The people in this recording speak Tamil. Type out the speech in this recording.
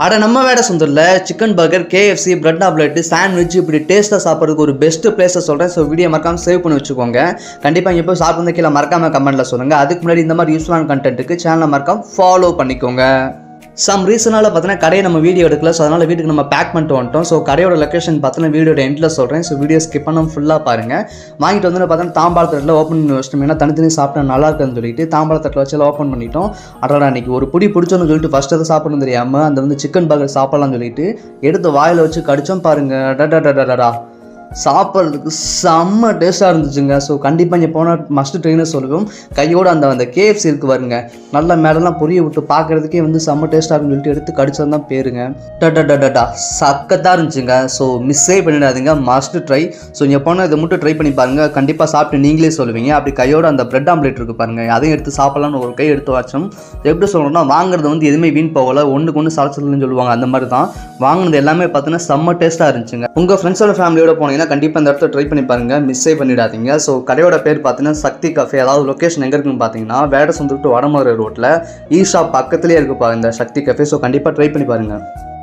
அட நம்ம வேட சுந்தரில் chicken burger, KFC, bread omelette, sandwich இப்படி டேஸ்ட்டாக சாப்பிட்றதுக்கு ஒரு பெஸ்ட் பிளேஸை சொல்கிறேன். ஸோ வீடியோ மறக்காமல் சேவ் பண்ணி வச்சுக்கோங்க. கண்டிப்பாக இங்கே போய் சாப்பிட்றது கீழே மறக்காமல் கமெண்ட்டில் சொல்லுங்கள். அதுக்கு முன்னாடி இந்த மாதிரி யூஸ்ஃபுல்லான கண்டென்ட்டுக்கு சேனலை மறக்காம ஃபாலோ பண்ணிக்கோங்க. சம் ரீசனால் பார்த்தீங்கன்னா கடையை நம்ம வீடியோ எடுக்கல. ஸோ அதனால் வீட்டுக்கு நம்ம பேக் பண்ணிட்டு வந்துட்டோம். ஸோ கடையோட லொக்கேஷன் பார்த்தீங்கன்னா வீடியோட எண்டில் சொல்கிறேன். ஸோ வீடியோ ஸ்கிப் பண்ணாமல் ஃபுல்லாக பாருங்கள். வாங்கிட்டு வந்து பார்த்தீங்கன்னா தாம்பாளத்தட்டில் ஓப்பன் பண்ணி வச்சிட்டோம். ஏன்னா தனித்தனி சாப்பிட்டா நல்லா இருக்குன்னு சொல்லிட்டு தாம்பாளத்தட்டில் வச்சு ஓப்பன் பண்ணிட்டோம். அடடா அன்றைக்கி ஒரு பிடி பிடிச்சோன்னு சொல்லிட்டு ஃபஸ்ட்டு அதை சாப்பிடணும் தெரியாமல் அந்த வந்து சிக்கன் பர்கர் சாப்பிட்லான்னு சொல்லிட்டு எடுத்து வாயில் வச்சு கடிச்சோம் பாருங்கள். டடா சாப்பிட்றதுக்கு செம்ம டேஸ்ட்டாக இருந்துச்சுங்க. ஸோ கண்டிப்பாக இங்கே போனால் மஸ்ட் ட்ரெயினர் சொல்லுவோம். கையோடு அந்த KFC இருக்கு வருங்க, நல்லா மேடெல்லாம் பொரிய விட்டு பார்க்குறதுக்கே வந்து செம்ம டேஸ்ட்டாக இருக்குன்னு சொல்லிட்டு எடுத்து கடிச்சது தான் பேருங்க. டடா சக்கத்தாக இருந்துச்சுங்க. ஸோ மிஸ்ஸே பண்ணிடாதீங்க, மஸ்ட் ட்ரை. ஸோ இங்கே போனால் இதை மட்டும் ட்ரை பண்ணி பாருங்கள். கண்டிப்பாக சாப்பிட்டு நீங்களே சொல்லுவீங்க. அப்படி கையோடு அந்த பிரெட் ஆம்லெட் இருக்குது பாருங்கள், அதையும் எடுத்து சாப்பிட்லான்னு ஒரு கை எடுத்து வச்சோம். எப்படி சொல்கிறோம்னா வாங்குறது வந்து எதுவுமே வீண் போகலை, ஒன்றுக்கு ஒன்று சலச்சல்னு சொல்லுவாங்க. அந்த மாதிரி தான் வாங்கினது எல்லாமே பார்த்தீங்கன்னா செம்ம டேஸ்ட்டாக இருந்துச்சுங்க. உங்கள் ஃப்ரெண்ட்ஸோட ஃபேமிலியோட போனீங்கன்னா கண்டிப்பாக இந்த இடத்துல ட்ரை பண்ணி பாருங்கள், மிஸ்ஸே பண்ணிடாதீங்க. ஸோ கடையோட பேர் பார்த்தீங்கன்னா சக்தி கஃபே. அதாவது லொக்கேஷன் எங்கே இருக்குன்னு பார்த்தீங்கன்னா வேடசந்தூர் டு வடமதுரை ரோட்டில் ஈஷா பக்கத்துலேயே இருக்குப்பா இந்த சக்தி கஃபே. ஸோ கண்டிப்பாக ட்ரை பண்ணி பாருங்கள்.